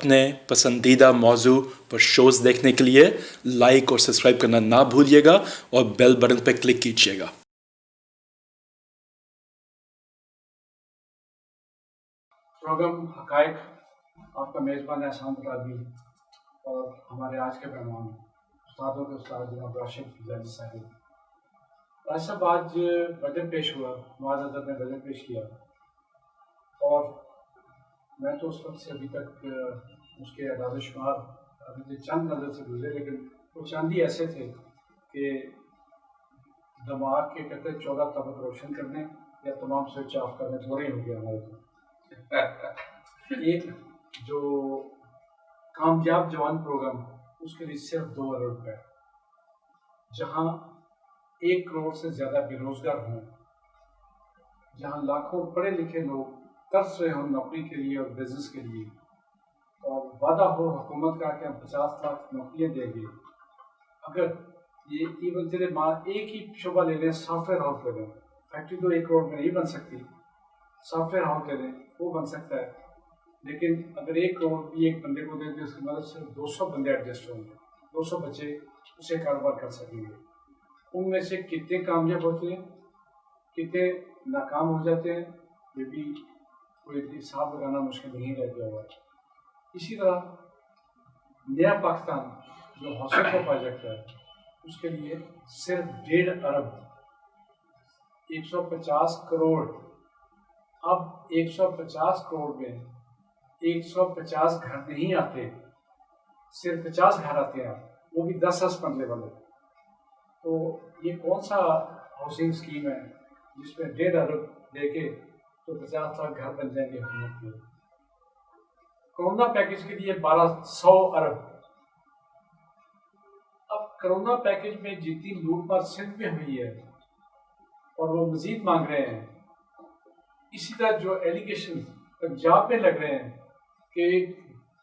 اپنے پسندیدہ موضوع پر شوز دیکھنے کے لیے لائک اور سبسکرائب کرنا نہ بھولیے گا اور بیل بٹن پہ کلک کیجیے گا۔ پروگرام حقائق آپ کا میزبان احسان برادری اور ہمارے آج کے مہمان استادوں کے استاد جناب راشد فضالی صاحب۔ راشد صاحب، آج بجٹ پیش ہوا، معاذ حضرت نے بجٹ پیش کیا اور میں تو اس وقت سے ابھی تک اس کے اعداد و شمار ابھی چند نظر سے گزرے، لیکن وہ چند ہی ایسے تھے کہ دماغ کے کہتے 14 طبق روشن کرنے یا تمام سوئچ آف کرنے تھوڑے ہو گیا ہمارے کو۔ ایک جو کامیاب جوان پروگرام اس کے لیے صرف 2 ارب روپے، جہاں 1 کروڑ سے زیادہ بے روزگار ہوں، جہاں لاکھوں پڑھے لکھے لوگ ترس رہے ہوں نوکری کے لیے اور بزنس کے لیے، اور وعدہ ہو حکومت کا کہ ہم 50 لاکھ نوکریاں دیں گے۔ اگر یہ ایون تیرے ماں ایک ہی شعبہ لے لیں، سافٹ ویئر ہاؤس لے لیں، فیکٹری تو 1 کروڑ میں نہیں بن سکتی، سافٹ ویئر ہاؤس لے لیں وہ بن سکتا ہے، لیکن اگر 1 کروڑ بھی ایک بندے کو دیں تو اس کی مدد سے 200 بندے ایڈجسٹ ہوں گے، 200 بچے اسے کاروبار کر سکیں گے۔ ان میں سے کتنے کامیاب ہوتے ہیں، کتنے ناکام ہو جاتے ہیں، یہ بھی کوئی حساب لگانا مشکل نہیں رہ گیا ہوا۔ اسی طرح نیا پاکستان جو حوصلے کا پروجیکٹ ہے، اس کے لیے صرف 1.5 ارب 150 کروڑ، اب 150 کروڑ میں 150 گھر نہیں آتے، صرف 50 گھر آتے ہیں، وہ بھی 10 بنگلے والے۔ تو یہ کون سا ہاؤسنگ اسکیم ہے جس میں 1.5 ارب دے کے تو 50 لاکھ گھر بن جائیں گے حکومت کے؟ کرونا پیکج کے لیے 1200 ارب۔ اب کرونا پیکج میں جتنی لوٹ مار سندھ میں ہوئی ہے اور وہ مزید مانگ رہے ہیں، اسی طرح جو ایلیگیشن پنجاب میں لگ رہے ہیں کہ ایک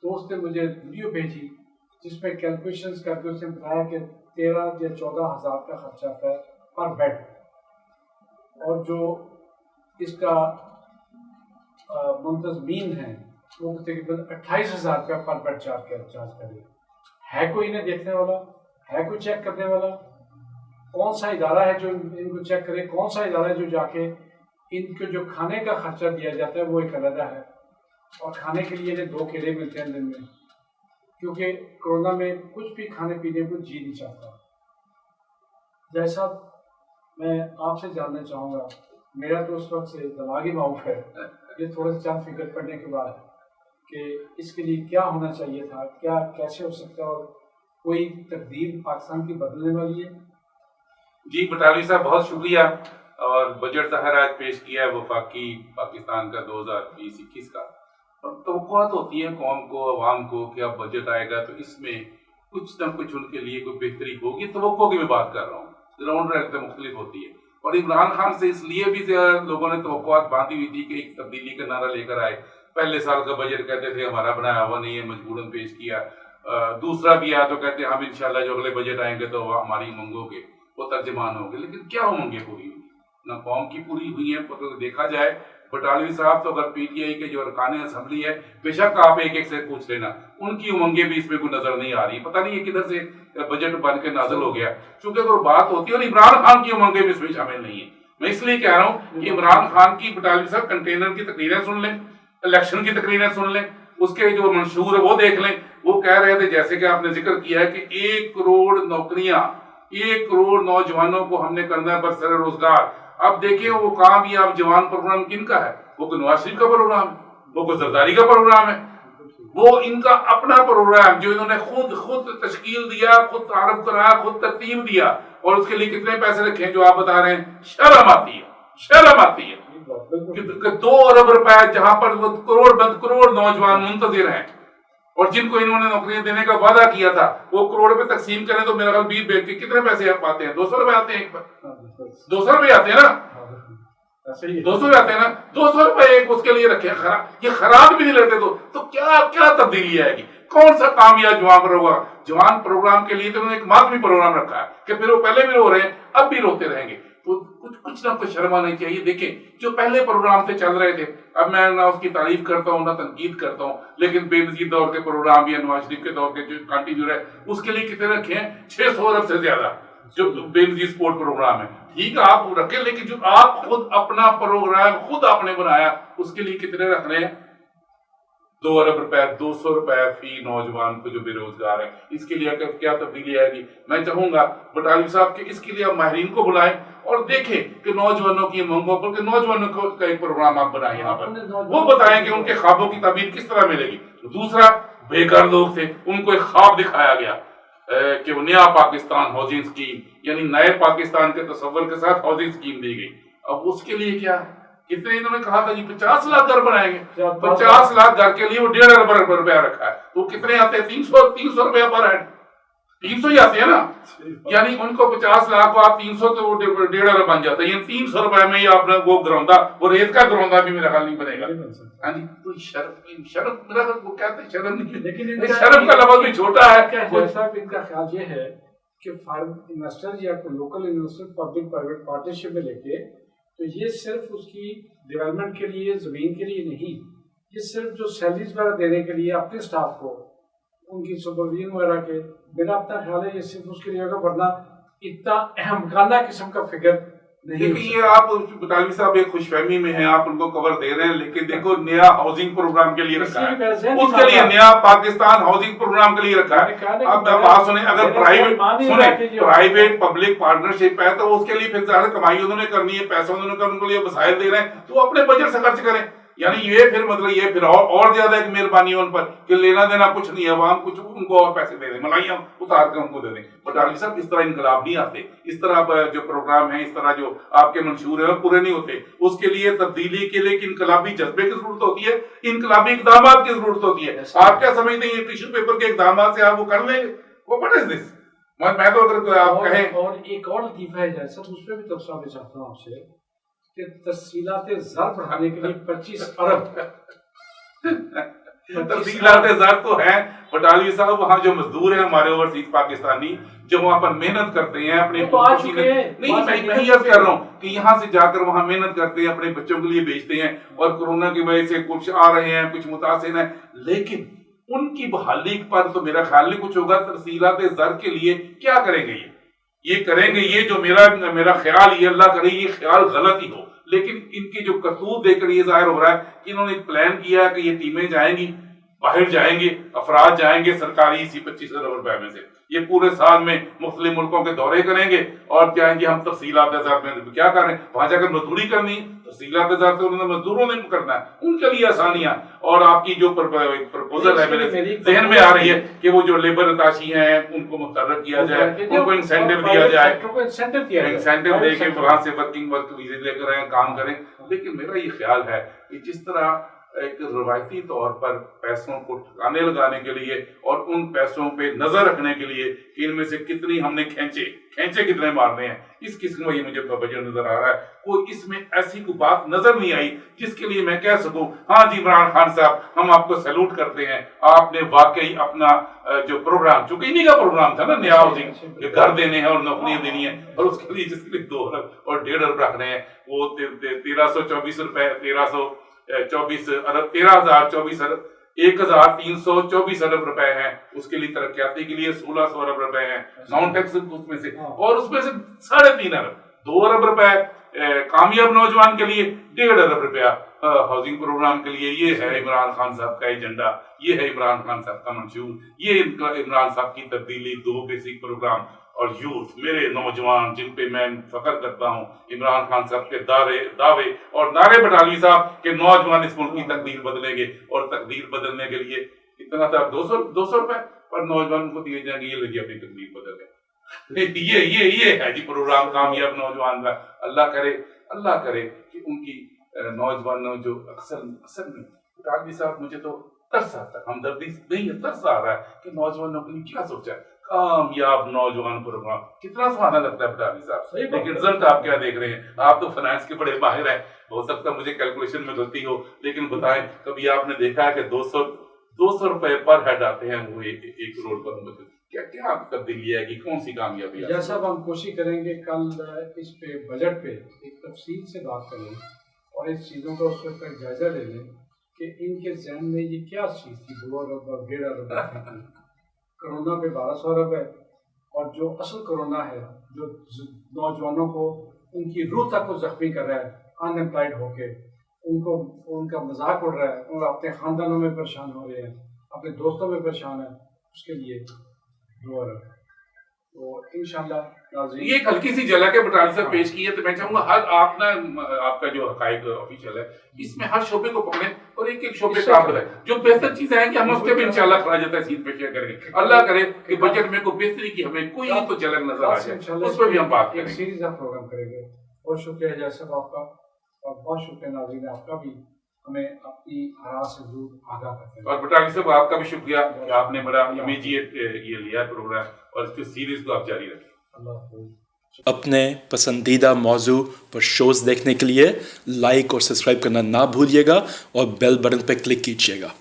دوست نے مجھے ویڈیو بھیجی جس میں کیلکولیشنز کر کے اس نے بتایا کہ 13 یا 14 ہزار کا خرچہ آتا ہے پر بیڈ، اور جو اس کا منتظمین ہیں وہ تقریباً 28,000 روپیہ پر بیڈ چارج کرے۔ ہے کوئی انہیں دیکھنے والا؟ ہے کوئی چیک کرنے والا؟ کون سا ادارہ ہے جو ان کو چیک کرے؟ کون سا ادارہ ہے جو جا کے ان کو جو کھانے کا خرچہ دیا جاتا ہے وہ ایک علیحدہ ہے، اور کھانے کے لیے انہیں 2 کیلے ملتے ہیں دن میں، کیونکہ کرونا میں کچھ بھی کھانے پینے کو جی نہیں چاہتا۔ جیسا میں آپ سے جاننا چاہوں گا، میرا تو اس وقت سے دماغی معاف ہے یہ تھوڑے سے چند فکر پڑنے کے بعد کہ اس کے لیے کیا ہونا چاہیے تھا، کیا کیسے ہو سکتا ہے، اور کوئی تقدیر پاکستان کی بدلنے والی ہے؟ جی بٹالوی صاحب، بہت شکریہ۔ اور بجٹ ظاہر آج پیش کیا ہے وفاقی پاکستان کا 2020-21 کا، اور توقعات ہوتی ہیں قوم کو، عوام کو کہ اب بجٹ آئے گا تو اس میں کچھ نہ کچھ ان کے لیے کوئی بہتری ہوگی۔ توقع کی میں بات کر رہا ہوں، گراؤنڈ ریئلٹی مختلف ہوتی ہے، اور عمران خان سے اس لیے بھی لوگوں نے توقعات باندھی ہوئی تھی کہ ایک تبدیلی کا نعرہ لے کر آئے۔ پہلے سال کا بجٹ کہتے تھے ہمارا بنایا ہوا نہیں ہے، مجبوراً پیش کیا۔ دوسرا بھی آیا تو کہتے ہیں ہم انشاءاللہ جو اگلے بجٹ آئیں گے تو ہماری منگوں کے وہ ترجمان ہوں گے، لیکن کیا امنگیں پوری ہوئی؟ نہ قوم کی پوری ہوئی ہیں۔ اگر دیکھا جائے بٹالوی صاحب، تو اگر پی ٹی آئی کے جو ارکان اسمبلی ہے، بے شک آپ ایک ایک سے پوچھ لینا، ان کی امنگیں بھی اس میں کوئی نظر نہیں آ رہی۔ پتہ نہیں یہ کدھر سے بجٹ بن کے نازل ہو گیا، چونکہ اگر بات ہوتی ہے، اور عمران خان کی امنگیں بھی اس میں شامل نہیں ہیں۔ میں اس لیے کہہ رہا ہوں کہ عمران خان کی بٹالوی صاحب کنٹینر کی تقریریں سن لیں، الیکشن کی تقریریں سن لیں، اس کے جو منشور ہے وہ دیکھ لیں۔ وہ کہہ رہے تھے جیسے کہ آپ نے ذکر کیا ہے کہ 1 کروڑ نوکریاں، 1 کروڑ نوجوانوں کو ہم نے کرنا ہے برسر روزگار۔ اب دیکھیں وہ کامیاب جوان پروگرام کن کا ہے؟ وہ نواز شریف کا پروگرام ہے، وہ زرداری کا پروگرام ہے، وہ ان کا اپنا پروگرام جو انہوں نے خود تشکیل دیا، خود تعارف کرایا، خود ترتیب دیا، اور اس کے لیے کتنے پیسے رکھے جو آپ بتا رہے ہیں، شرم آتی ہے، شرم آتی ہے کہ 2 ارب روپے جہاں پر وہ کروڑ نوجوان منتظر ہیں، اور جن کو انہوں نے نوکریاں دینے کا وعدہ کیا تھا، وہ کروڑ روپے تقسیم کریں تو میرا خیال 20 بیٹھ کے کتنے پیسے آپ پاتے ہیں؟ 200 روپے آتے ہیں ایک بار، 200 روپے آتے ہیں نا، 200 روپے آتے ہیں نا، 200 روپے ایک اس کے لیے رکھے، یہ خراب بھی نہیں لیتے تو کیا تبدیلی آئے گی؟ کون سا کامیاب جوان پروگرام کے لیے تو انہوں نے ایک ماضی پروگرام رکھا ہے کہ پھر وہ پہلے بھی رو رہے ہیں، اب بھی روتے رہیں گے۔ کچھ कुछ ना कुछ शर्म आनी चाहिए। देखें जो पहले प्रोग्राम थे चल रहे थे, अब मैं ना उसकी तारीफ करता हूँ ना तनकीद करता हूँ, लेकिन बेनजीर दौर के प्रोग्राम या नवाज शरीफ के दौर के जो कंटिन्यू रहे उसके लिए कितने रखे हैं, 600 अरब से ज्यादा जो बेनजीर स्पोर्ट प्रोग्राम है। ठीक है आप रखें, लेकिन जो आप खुद अपना प्रोग्राम खुद आपने बनाया उसके लिए कितने रख रहे हैं, 2 अरब रुपए, 200 रुपए फी नौजवान को जो बेरोजगार है। इसके लिए क्या तब्दीली आएगी? मैं चाहूंगा बटाली साहब के इसके लिए आप माहिरीन को बुलाएं और देखें कि नौजवानों की मांगों पर, नौजवानों का एक प्रोग्राम आप बनाएं यहाँ पर, वो बताएं कि उनके ख्वाबों की ताबीर किस तरह मिलेगी। दूसरा, बेकार लोग थे उनको एक ख्वाब दिखाया गया कि वो नया पाकिस्तान हाउसिंग स्कीम, यानी नए पाकिस्तान के तस्वर के साथ हाउसिंग स्कीम दी गई। अब उसके लिए क्या है, कितने इन्होंने कहा था जी 50 लाख घर बनाएंगे, 50 लाख घर के लिए वो 1.5 अरब रुपया रखा है, तो कितने आते हैं, 300 रुपया पर हेड, 300 ही आते हैं ना, यानी उनको 50 लाख को आप 300 तो 1.5 अरब बन जाता है, यानी 300 रुपए में ही आपने वो ग्रौंदा, वो रेत का ग्रौंदा भी मेरा ख्याल नहीं बनेगा। हाँ जी, तो शर्म मेरा वो कहते हैं शर्म नहीं, लेकिन शर्म का लफ्ज भी छोटा है। इनका ख्याल ये है कि फॉरेन इन्वेस्टर या local investor public private partnership में लेके, तो ये सिर्फ उसकी डेवलपमेंट के लिए, जमीन के लिए नहीं, ये सिर्फ जो सैलरीज वगैरह देने के लिए अपने स्टाफ को, उनकी सुपरविजन वगैरह के, मेरा अपना ख्याल है ये सिर्फ उसके लिए होगा, वरना इतना अहमकाना किस्म का फिगर नहीं। देखिए ये आप बटालवी साहब एक खुशफहमी में हैं, आप उनको कवर दे रहे हैं, लेकिन देखो नया हाउसिंग प्रोग्राम के लिए रखा है, उसके लिए नया पाकिस्तान हाउसिंग प्रोग्राम के लिए रखा है। अब बात सुने, अगर प्राइवेट पब्लिक पार्टनरशिप है तो उसके लिए फिर ज्यादा कमाई उन्होंने करनी है, पैसा उन्होंने उनके लिए वसाइल दे रहे हैं, तो अपने बजट से खर्च करें। यानी ये फिर मतलब ये फिर और ज्यादा एक मेहरबानी उन पर कि लेना देना कुछ नहीं है, अवाम कुछ उनको और पैसे दे दें, मलाइयां उतार के उनको दे दें। बटाली साहब इस तरह इनकलाब नहीं आते, इस तरह जो प्रोग्राम है, इस तरह जो आपके मंशूर है पूरे नहीं होते। उसके लिए तब्दीली के लिए इनकलाबी जज्बे की जरूरत होती है, इनकलाबी इकदाम की जरूरत होती है। आप क्या समझते हैं टिश्यू पेपर के इकदाम से आप वो कर लेंगे? वो व्हाट इज दिस? मैं तो अगर आप कहें, और एक और लतीफा है जैसा, उस पर भी तबसरा भी चाहता हूँ आपसे कि तफसीलात ज़र बढ़ाने के लिए 25 अरब तफसीलात ज़र तो है बटाली साहब, वहाँ जो मजदूर है हमारे ओवरसीज पाकिस्तानी जो वहाँ पर मेहनत करते हैं अपने नहीं, मैं ये कर रहा हूँ कि यहाँ से जाकर वहाँ मेहनत करते हैं, अपने बच्चों के लिए बेचते हैं, और कोरोना की वजह से कुछ आ रहे हैं, कुछ मुतासिर हैं, लेकिन उनकी बहाली पर तो मेरा ख्याल नहीं कुछ होगा। तफसीलात ज़र के लिए क्या करेंगे ये करेंगे, ये जो मेरा ख्याल, ये अल्लाह करे ये ख्याल गलत ही हो, लेकिन इनकी जो करतूत देखकर ये जाहिर हो रहा है कि इन्होंने प्लान किया कि ये टीमें जाएंगी, बाहर जाएंगे, अफराद जाएंगे सरकारी इसी 25 अरब रुपए में से, ये पूरे साल में मुख्तलिफ मुल्कों के दौरे करेंगे और कहेंगे हम तफसीलात ज़र में क्या कर रहे हैं, वहां जाकर मजदूरी करनी, तफसीलात ज़र तो उन्होंने मजदूरों ने करना है, उनके लिए आसानियां। और आपकी जो प्रपोजल है मेरे जहन में आ रही है कि वो जो लेबर ताशी हैं उनको मुतर्रफ किया जाए, उनको इंसेंटिव दिया जाए, इंसेंटिव दे के वहां से वर्किंग वर्क वीजे लेकर आए, काम करें। लेकिन मेरा ये ख्याल है कि जिस तरह एक रवायती तौर पर पैसों को ठिकाने लगाने के लिए और उन पैसों पे नजर रखने के लिए कि इनमें से कितनी हमने खेचे कितने मारने हैं, इस किस्म का ये मुझे बजट नजर आ रहा है। कोई इसमें ऐसी कोई बात नजर नहीं आई जिसके लिए मैं कह सकूं हाँ जी इमरान खान साहब हम आपको सैल्यूट करते हैं, आपने वाकई अपना जो प्रोग्राम, चूंकि इन्हीं का प्रोग्राम था ना नया हाउसिंग, घर देने हैं और नौकरियां देनी है, और उसके लिए जिसके लिए 2 अरब और 1.5 अरब रख रहे हैं, वो 1324 रुपए 1324 अरब 13,024 अरब 1,324 अरब रुपए हैं, उसके लिए तरक्याती के लिए 1600 अरब रुपए हैं नॉन टैक्स उसमें से, और उसमें से 3.5 अरब 2 अरब रुपए कामयाब नौजवान के लिए, 1.5 अरब रुपया हाउसिंग प्रोग्राम के लिए। ये है इमरान खान साहब का एजेंडा, ये है इमरान खान साहब का मंशूर, ये इमरान साहब की तब्दीली, 2 बेसिक प्रोग्राम। और यूथ मेरे नौजवान जिन पे मैं फख्र करता हूँ, इमरान खान साहब के दावे और नारे बटाली साहब के नौजवान इस मुल्क की तकदीर बदलेंगे, और तकदीर बदलने के लिए इतना सा 200 रुपए पर नौजवान को दिए जाएंगे, ये लगी अपनी तकदीर बदल गए। ये है जी प्रोग्राम कामयाब नौजवान का। अल्लाह करे कि उनकी नौजवानों जो अक्सर में बटाली साहब, मुझे तो तरस आता है, हमदर्दी नहीं है, तरस आ रहा है कि नौजवानों के लिए क्या सोचा है। कामयाब नौजवान प्रोग्राम कितना सुहाना लगता है बटाली साहब, लेकिन रिजल्ट आप क्या देख रहे हैं? आप तो फाइनेंस के बड़े माहिर हैं, हो सकता है मुझे कैलकुलेशन में गलती हो, लेकिन बताएं कभी आपने देखा है कि 200 रुपए पर हेड आते हैं वो 1 करोड़ पर? क्या क्या तब्दीली है कि कौन सी कामयाबी है? जैसा हम कोशिश करेंगे कल इस पे बजट पे एक तफसील से बात करें और इस चीज़ों का उस वक्त तक जायजा ले लें कि इनके जहन में ये क्या चीज़ थी 2 अरब और 1.5 अरब की कोरोना पे 1200 अरब है, और जो असल कोरोना है जो नौजवानों को उनकी रूह तक को जख्मी कर रहा है, अनएम्प्लॉयड होके उनको उनका मजाक उड़ रहा है और अपने ख़ानदानों में परेशान हो रहे हैं, अपने दोस्तों में परेशान है, उसके लिए 2 अरब। तो इंशाल्लाह ये एक हल्की सी झलक है बटाली साहब पेश की है, तो मैं चाहूंगा हर आप ना आपका जो हकाइक ऑफिशियल है इसमें हर शोबे को पकड़े और एक एक शोबे काबिल है जो बेहतर चीजें हैं कि हम उस पर भी इंशाल्लाह खड़ा जाता है सीध पे शेयर करेंगे। अल्लाह करे कि बजट में कोई बेहतरी की हमें कोई तो झलक नजर आ जाए, उस पर भी हम बात करेंगे। एक सीरीज आप प्रोग्राम करेंगे। बहुत शुक्रिया जय साहब आपका, और बहुत शुक्रिया नाज़रीन आपका भी, हमें अपनी आरा से जरूर आगाह करते हैं। और बटाली साहब आपका भी शुक्रिया कि आपने बड़ा इमीडिएट ये लिया प्रोग्राम और इसके सीरीज को आप जारी रखें। अपने पसंदीदा मौजू पर शोज़ देखने के लिए लाइक और सब्सक्राइब करना ना भूलिएगा और बेल बटन पर क्लिक कीजिएगा।